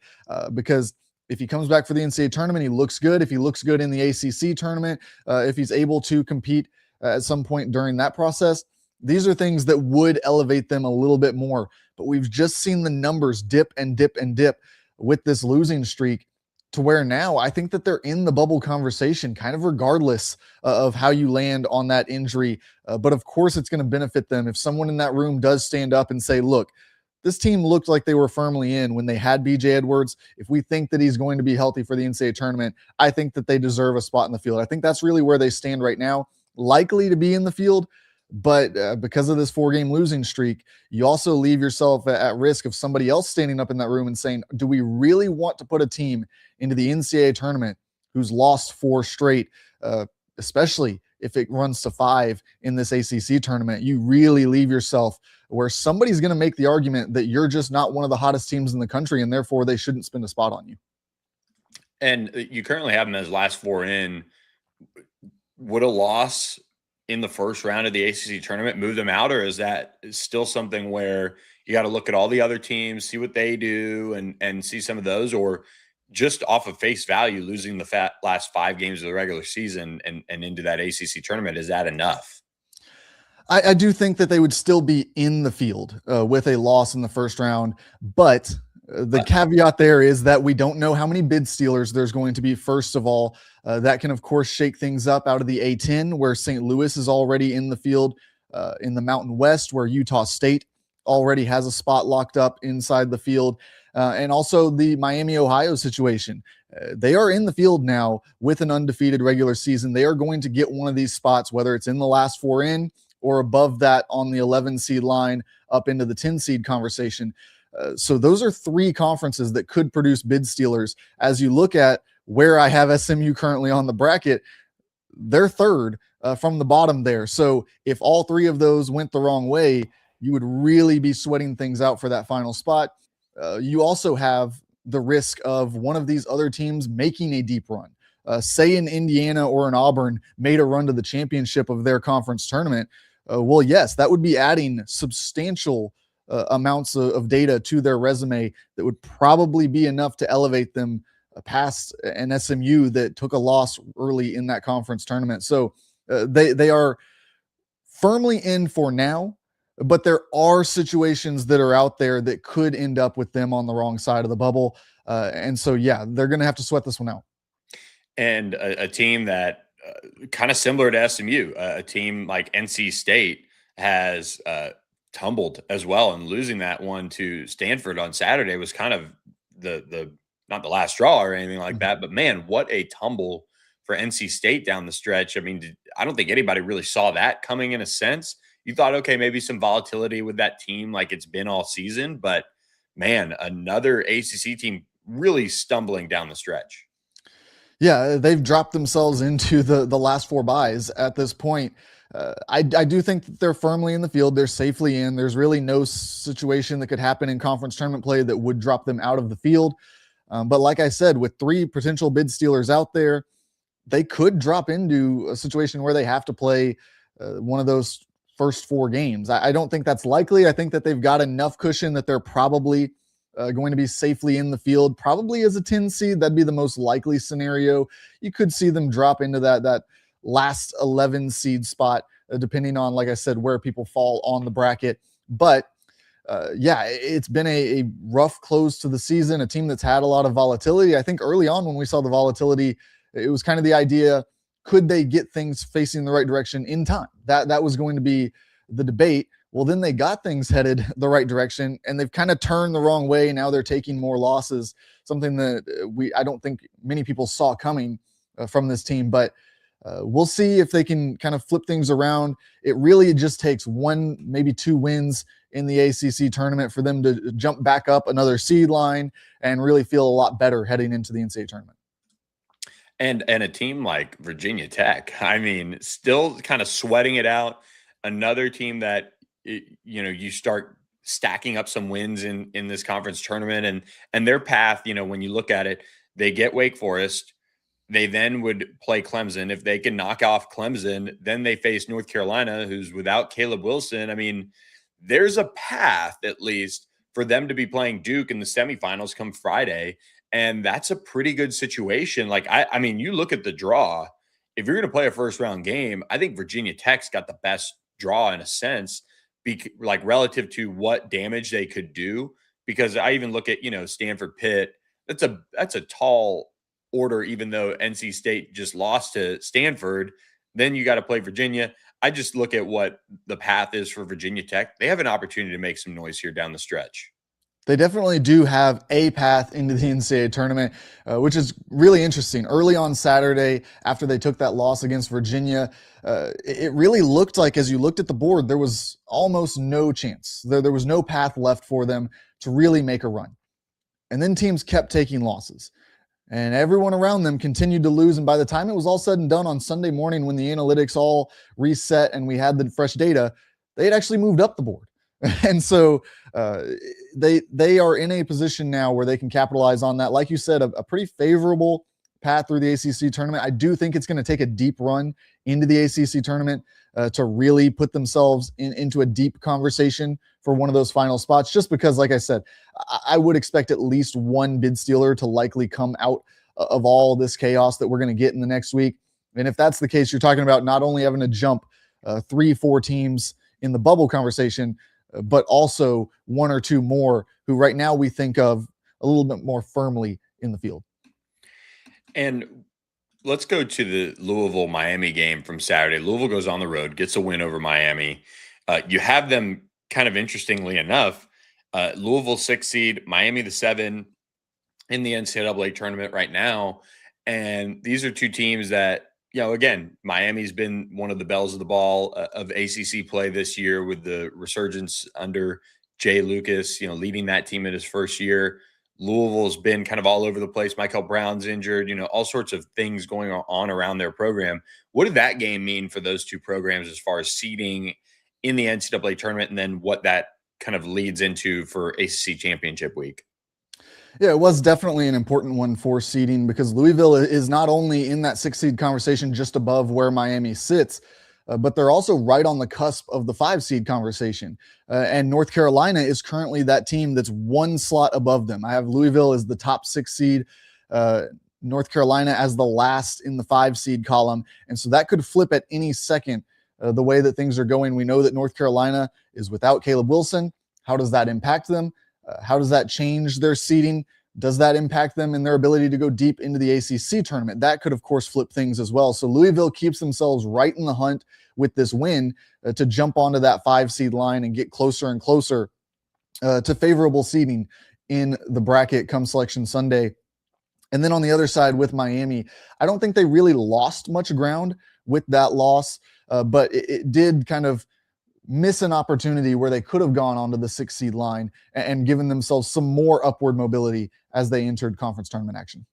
Because if he comes back for the NCAA tournament, he looks good. If he looks good in the ACC tournament, if he's able to compete at some point during that process, these are things that would elevate them a little bit more. But we've just seen the numbers dip and dip and dip with this losing streak, to where now I think that they're in the bubble conversation, kind of regardless of how you land on that injury. But of course, it's going to benefit them if someone in that room does stand up and say, look, this team looked like they were firmly in when they had BJ Edwards. If we think that he's going to be healthy for the NCAA tournament, I think that they deserve a spot in the field. I think that's really where they stand right now, likely to be in the field. But because of this 4-game losing streak, you also leave yourself at risk of somebody else standing up in that room and saying, do we really want to put a team into the NCAA tournament who's lost 4 straight, especially if it runs to 5 in this ACC tournament? You really leave yourself where somebody's going to make the argument that you're just not one of the hottest teams in the country, and therefore they shouldn't spend a spot on you. And you currently have them as last 4 in. Would a loss in the first round of the ACC tournament move them out, or is that still something where you got to look at all the other teams, see what they do, and see some of those, or just off of face value, losing the last 5 games of the regular season and into that ACC tournament, is that enough? I do think that they would still be in the field with a loss in the first round, but the caveat there is that we don't know how many bid stealers there's going to be. First of all, that can of course shake things up out of the A10, where St. Louis is already in the field, in the Mountain West, where Utah State already has a spot locked up inside the field, and also the Miami, Ohio situation. They are in the field now with an undefeated regular season. They are going to get one of these spots, whether it's in the last 4 in or above that on the 11 seed line up into the 10 seed conversation. So those are 3 conferences that could produce bid stealers. As you look at where I have SMU currently on the bracket, they're 3rd from the bottom there. So if all 3 of those went the wrong way, you would really be sweating things out for that final spot. You also have the risk of one of these other teams making a deep run. Say an Indiana or an Auburn made a run to the championship of their conference tournament. Well, yes, that would be adding substantial amounts of data to their resume that would probably be enough to elevate them past an SMU that took a loss early in that conference tournament. So they are firmly in for now, but there are situations that are out there that could end up with them on the wrong side of the bubble. And so, yeah, they're going to have to sweat this one out. And a team that kind of similar to SMU, a team like NC State has tumbled as well, and losing that one to Stanford on Saturday was kind of the not the last straw or anything like that, but man, what a tumble for NC State down the stretch. I mean, I don't think anybody really saw that coming in a sense. You thought, okay, maybe some volatility with that team like it's been all season, but man, another ACC team really stumbling down the stretch. Yeah, they've dropped themselves into the last 4 byes at this point. I do think that they're firmly in the field. They're safely in. There's really no situation that could happen in conference tournament play that would drop them out of the field. But like I said, with 3 potential bid stealers out there, they could drop into a situation where they have to play one of those first 4 games. I don't think that's likely. I think that they've got enough cushion that they're probably going to be safely in the field, probably as a 10 seed. That'd be the most likely scenario. You could see them drop into that last 11 seed spot, depending on, like I said, where people fall on the bracket. But yeah, it's been a rough close to the season, a team that's had a lot of volatility. I think early on when we saw the volatility, it was kind of the idea, could they get things facing the right direction in time? That was going to be the debate. Well, then they got things headed the right direction, and they've kind of turned the wrong way. Now they're taking more losses, something that I don't think many people saw coming from this team. But we'll see if they can kind of flip things around. It really just takes one, maybe two wins in the ACC tournament for them to jump back up another seed line and really feel a lot better heading into the NCAA tournament. And a team like Virginia Tech, I mean, still kind of sweating it out. Another team that, you start stacking up some wins in this conference tournament, and their path, when you look at it, they get Wake Forest. They then would play Clemson. If they can knock off Clemson, then they face North Carolina, who's without Caleb Wilson. I mean, there's a path at least for them to be playing Duke in the semifinals come Friday. And that's a pretty good situation. Like, I mean, you look at the draw, if you're going to play a first round game, I think Virginia Tech's got the best draw in a sense, like relative to what damage they could do. Because I even look at, Stanford Pitt, that's a tall order, even though NC State just lost to Stanford. Then you got to play Virginia. I just look at what the path is for Virginia Tech. They have an opportunity to make some noise here down the stretch. They definitely do have a path into the NCAA tournament, which is really interesting. Early on Saturday, after they took that loss against Virginia, it really looked like, as you looked at the board, there was almost no chance. There was no path left for them to really make a run. And then teams kept taking losses. And everyone around them continued to lose. And by the time it was all said and done on Sunday morning, when the analytics all reset and we had the fresh data, they had actually moved up the board. And so they are in a position now where they can capitalize on that. Like you said, a pretty favorable path through the ACC tournament. I do think it's going to take a deep run into the ACC tournament to really put themselves into a deep conversation for one of those final spots, just because, like I said, I would expect at least one bid stealer to likely come out of all this chaos that we're going to get in the next week. And if that's the case, you're talking about not only having to jump 3-4 teams in the bubble conversation, but also one or two more who right now we think of a little bit more firmly in the field. And let's go to the Louisville-Miami game from Saturday. Louisville goes on the road, gets a win over Miami. You have them kind of interestingly enough, Louisville 6 seed, Miami the 7 in the NCAA tournament right now. And these are two teams that, again, Miami's been one of the bells of the ball of ACC play this year with the resurgence under Jay Lucas, leading that team in his first year. Louisville's been kind of all over the place. Michael Brown's injured, all sorts of things going on around their program. What did that game mean for those two programs as far as seeding in the NCAA tournament, and then what that kind of leads into for ACC championship week? Yeah, it was definitely an important one for seeding, because Louisville is not only in that 6 seed conversation just above where Miami sits, but they're also right on the cusp of the 5 seed conversation. And North Carolina is currently that team that's one slot above them. I have Louisville as the top 6 seed, North Carolina as the last in the 5 seed column. And so that could flip at any second the way that things are going. We know that North Carolina is without Caleb Wilson. How does that impact them? How does that change their seeding? Does that impact them in their ability to go deep into the ACC tournament? That could, of course, flip things as well. So Louisville keeps themselves right in the hunt with this win to jump onto that 5 seed line and get closer and closer to favorable seeding in the bracket come Selection Sunday. And then on the other side with Miami, I don't think they really lost much ground with that loss, but it did kind of miss an opportunity where they could have gone onto the 6 seed line and given themselves some more upward mobility as they entered conference tournament action.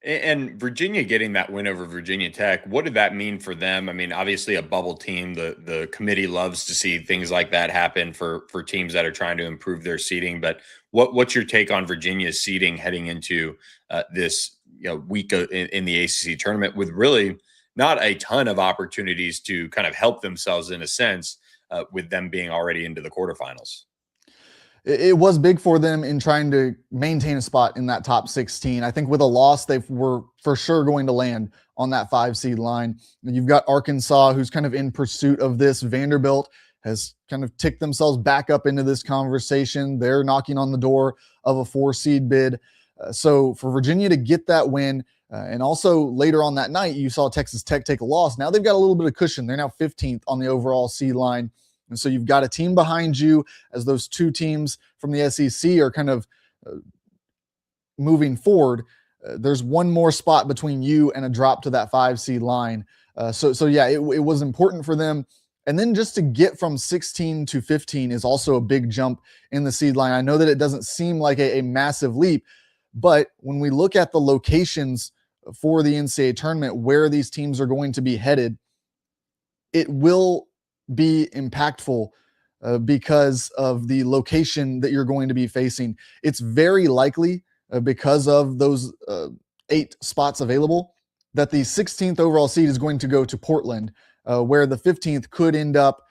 And Virginia getting that win over Virginia Tech, what did that mean for them? I mean, obviously a bubble team, the committee loves to see things like that happen for teams that are trying to improve their seeding. But what's your take on Virginia's seeding heading into this week in the ACC tournament, with really not a ton of opportunities to kind of help themselves in a sense, with them being already into the quarterfinals? It was big for them in trying to maintain a spot in that top 16. I think with a loss, they were for sure going to land on that 5 seed line. And you've got Arkansas, who's kind of in pursuit of this. Vanderbilt has kind of ticked themselves back up into this conversation. They're knocking on the door of a 4 seed bid. So for Virginia to get that win, And also later on that night, you saw Texas Tech take a loss. Now they've got a little bit of cushion. They're now 15th on the overall seed line. And so you've got a team behind you as those two teams from the SEC are kind of moving forward. There's one more spot between you and a drop to that 5 seed line. So yeah, it was important for them. And then just to get from 16 to 15 is also a big jump in the seed line. I know that it doesn't seem like a massive leap, but when we look at the locations for the NCAA tournament, where these teams are going to be headed, it will be impactful because of the location that you're going to be facing. It's very likely because of those 8 spots available that the 16th overall seed is going to go to Portland, where the 15th could end up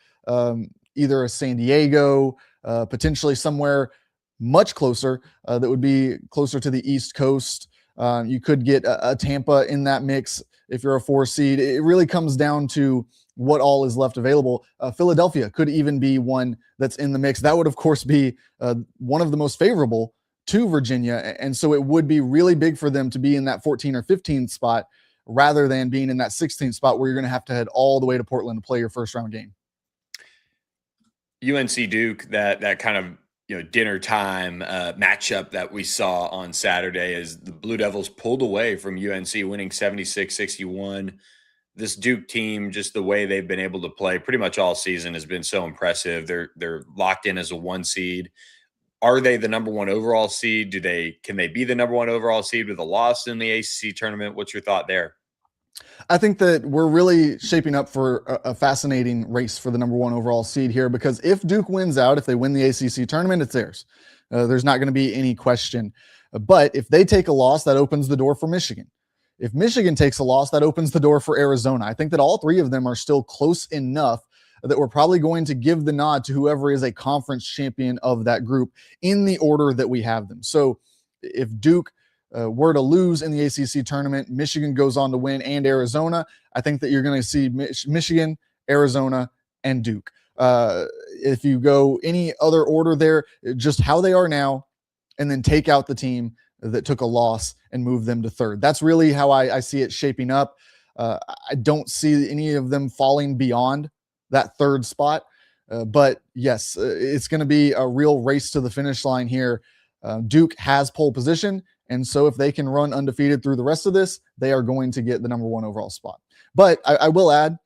either a San Diego, potentially somewhere much closer that would be closer to the East Coast. You could get a Tampa in that mix if you're a 4 seed. It really comes down to what all is left available. Philadelphia could even be one that's in the mix. That would, of course, be one of the most favorable to Virginia. And so it would be really big for them to be in that 14 or 15 spot rather than being in that 16th spot where you're going to head all the way to Portland to play your first round game. UNC Duke, that kind of dinner time matchup that we saw on Saturday, as the Blue Devils pulled away from UNC, winning 76-61. This Duke team, just the way they've been able to play pretty much all season, has been so impressive. They're locked in as a 1 seed. Are they the number 1 overall seed? Can they be the number 1 overall seed with a loss in the ACC tournament? What's your thought there? I think that we're really shaping up for a fascinating race for the number 1 overall seed here, because if Duke wins out, if they win the ACC tournament, it's theirs. There's not going to be any question. But if they take a loss, that opens the door for Michigan. If Michigan takes a loss, that opens the door for Arizona. I think that all 3 of them are still close enough that we're probably going to give the nod to whoever is a conference champion of that group in the order that we have them. So if Duke were to lose in the ACC tournament, Michigan goes on to win, and Arizona, I think that you're going to see Michigan, Arizona, and Duke. If you go any other order there, just how they are now, and then take out the team that took a loss and move them to 3rd. That's really how I see it shaping up. I don't see any of them falling beyond that 3rd spot. But yes, it's going to be a real race to the finish line here. Duke has pole position, and so if they can run undefeated through the rest of this, they are going to get the number 1 overall spot. But I will add,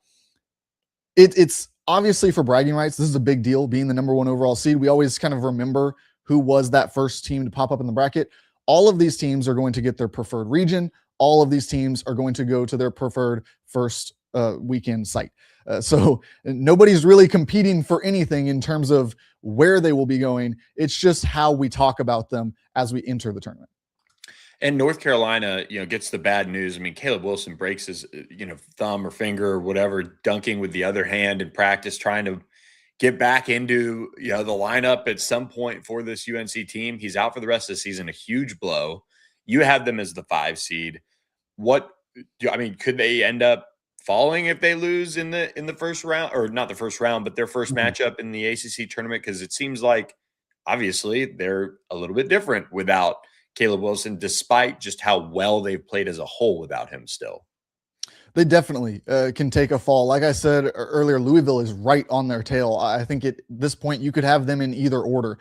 it's obviously for bragging rights. This is a big deal, being the number 1 overall seed. We always kind of remember who was that first team to pop up in the bracket. All of these teams are going to get their preferred region. All of these teams are going to go to their preferred first weekend site. So nobody's really competing for anything in terms of where they will be going. It's just how we talk about them as we enter the tournament. And North Carolina, gets the bad news. I mean, Caleb Wilson breaks his, thumb or finger or whatever, dunking with the other hand in practice, trying to get back into, the lineup at some point for this UNC team. He's out for the rest of the season, a huge blow. You have them as the 5 seed. Could they end up falling if they lose in the first round, or not the first round, but their first matchup in the ACC tournament? Because it seems like obviously they're a little bit different without Caleb Wilson, despite just how well they've played as a whole without him still. They definitely can take a fall. Like I said earlier, Louisville is right on their tail. I think at this point you could have them in either order.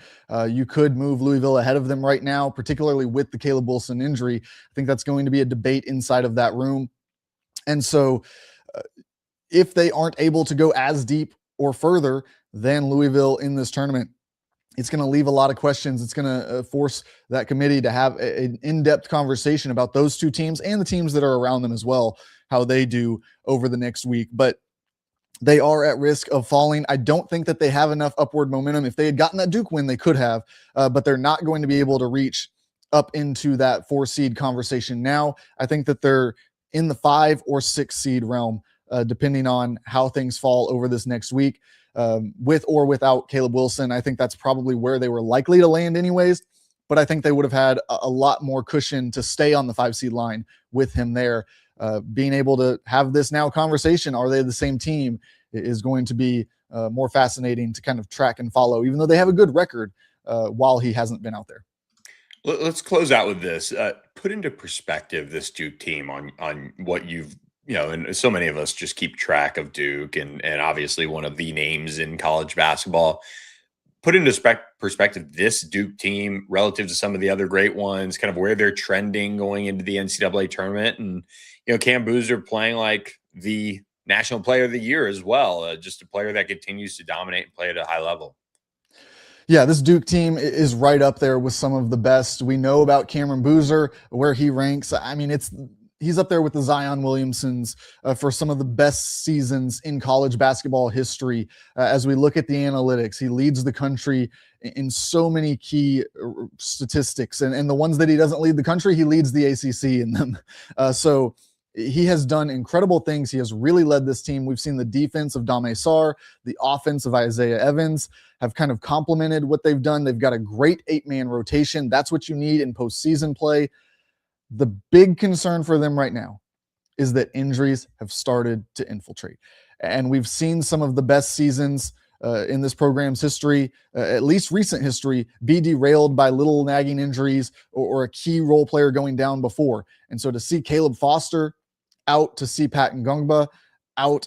You could move Louisville ahead of them right now, particularly with the Caleb Wilson injury. I think that's going to be a debate inside of that room. And so if they aren't able to go as deep or further than Louisville in this tournament, it's going to leave a lot of questions. It's going to force that committee to have an in-depth conversation about those 2 teams and the teams that are around them as well, how they do over the next week. But they are at risk of falling. I don't think that they have enough upward momentum. If they had gotten that Duke win, they could have, but they're not going to be able to reach up into that 4 seed conversation now. I think that they're in the 5 or 6 seed realm, depending on how things fall over this next week. With or without Caleb Wilson, I think that's probably where they were likely to land anyways, but I think they would have had a lot more cushion to stay on the 5 seed line with him there. Being able to have this now conversation, are they the same team, is going to be more fascinating to kind of track and follow, even though they have a good record while he hasn't been out there. Let's close out with this. Put into perspective this Duke team on what you've, and so many of us just keep track of Duke and obviously one of the names in college basketball. Put into perspective this Duke team relative to some of the other great ones, kind of where they're trending going into the NCAA tournament. And, Cam Boozer playing like the national player of the year as well. Just a player that continues to dominate and play at a high level. Yeah, this Duke team is right up there with some of the best. We know about Cameron Boozer, where he ranks. I mean, he's up there with the Zion Williamsons for some of the best seasons in college basketball history. As we look at the analytics, he leads the country in so many key statistics, and the ones that he doesn't lead the country, he leads the ACC in them. So he has done incredible things. He has really led this team. We've seen the defense of Dame Sarr, the offense of Isaiah Evans have kind of complemented what they've done. They've got a great 8-man rotation. That's what you need in postseason play. The big concern for them right now is that injuries have started to infiltrate. And we've seen some of the best seasons in this program's history, at least recent history, be derailed by little nagging injuries or a key role player going down before. And so to see Caleb Foster out, to see Pat Ngongba out,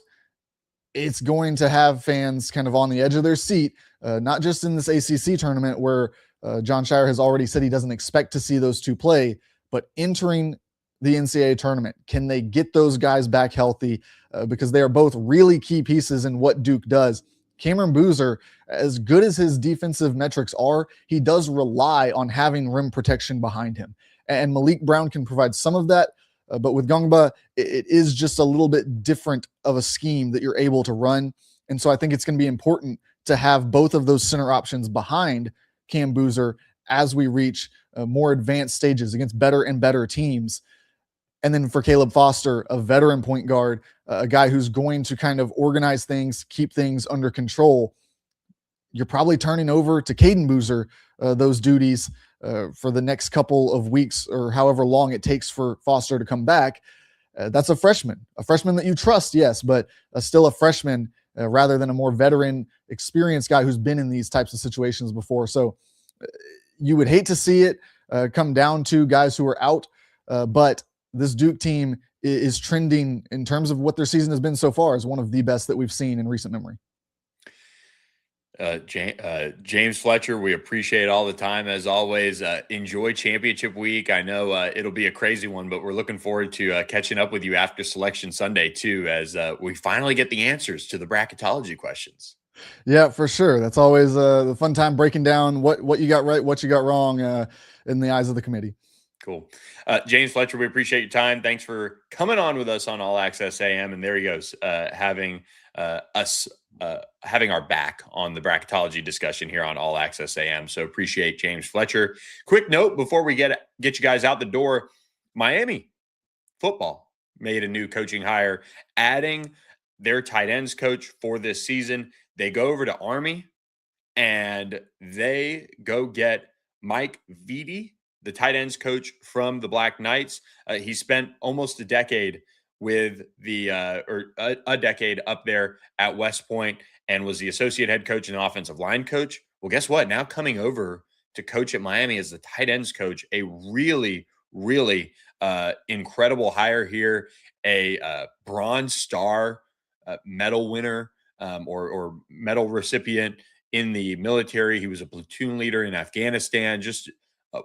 it's going to have fans kind of on the edge of their seat, not just in this ACC tournament where John Shire has already said he doesn't expect to see those two play, but entering the NCAA tournament, can they get those guys back healthy? Because they are both really key pieces in what Duke does. Cameron Boozer, as good as his defensive metrics are, he does rely on having rim protection behind him. And Malik Brown can provide some of that, but with Ngongba, it is just a little bit different of a scheme that you're able to run. And so I think it's going to be important to have both of those center options behind Cam Boozer as we reach more advanced stages against better and better teams. And then for Caleb Foster, a veteran point guard, a guy who's going to kind of organize things, keep things under control, you're probably turning over to Caden Boozer those duties for the next couple of weeks or however long it takes for Foster to come back. That's a freshman that you trust, yes, but still a freshman rather than a more veteran, experienced guy who's been in these types of situations before. So you would hate to see it come down to guys who are out, but this Duke team is trending in terms of what their season has been so far as one of the best that we've seen in recent memory. James Fletcher, we appreciate all the time as always. Enjoy championship week. I know it'll be a crazy one, but we're looking forward to catching up with you after Selection Sunday too, as we finally get the answers to the bracketology questions. Yeah, for sure. That's always the fun time, breaking down what you got right, what you got wrong in the eyes of the committee. Cool. James Fletcher, we appreciate your time. Thanks for coming on with us on All Access AM. And there he goes, having our back on the bracketology discussion here on All Access AM. So appreciate James Fletcher. Quick note before we get you guys out the door, Miami football made a new coaching hire, adding their tight ends coach for this season. They go over to Army and they go get Mike Vitti, the tight ends coach from the Black Knights. He spent almost a decade with a decade up there at West Point and was the associate head coach and offensive line coach. Well, guess what? Now coming over to coach at Miami as the tight ends coach, a really, really incredible hire here, a Bronze Star medal winner or medal recipient in the military. He was a platoon leader in Afghanistan. Just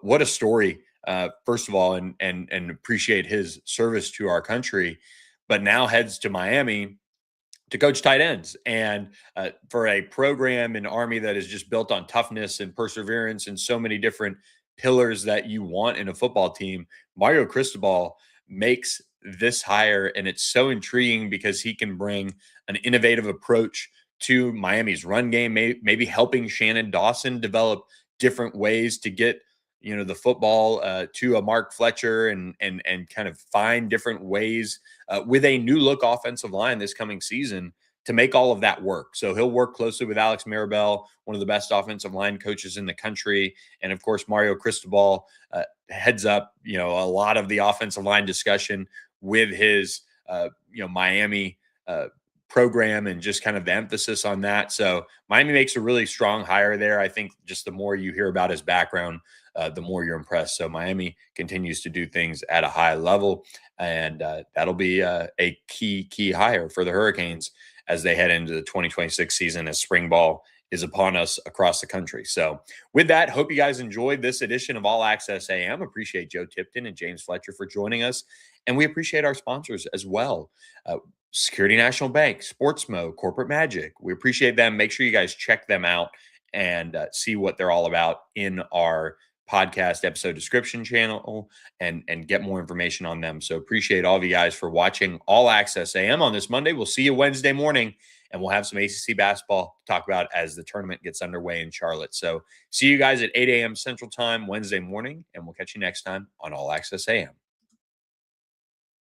what a story, first of all, and appreciate his service to our country, but now heads to Miami to coach tight ends. And for a program in Army that is just built on toughness and perseverance and so many different pillars that you want in a football team, Mario Cristobal makes this hire. And it's so intriguing because he can bring an innovative approach to Miami's run game, maybe helping Shannon Dawson develop different ways to get the football to a Mark Fletcher and kind of find different ways with a new look offensive line this coming season to make all of that work. So he'll work closely with Alex Maribel, one of the best offensive line coaches in the country. And of course, Mario Cristobal heads up, a lot of the offensive line discussion with his, Miami program and just kind of the emphasis on that. So Miami makes a really strong hire there. I think just the more you hear about his background, the more you're impressed. So Miami continues to do things at a high level, and that'll be a key hire for the Hurricanes as they head into the 2026 season as spring ball is upon us across the country. So with that, hope you guys enjoyed this edition of All Access AM. Appreciate Joe Tipton and James Fletcher for joining us. And we appreciate our sponsors as well. Security National Bank, Sportsmo, Corporate Magic. We appreciate them. Make sure you guys check them out and see what they're all about in our podcast episode description channel and get more information on them. So appreciate all of you guys for watching All Access AM on this Monday. We'll see you Wednesday morning, and we'll have some ACC basketball to talk about as the tournament gets underway in Charlotte. So see you guys at 8 a.m. Central Time Wednesday morning, and we'll catch you next time on All Access AM.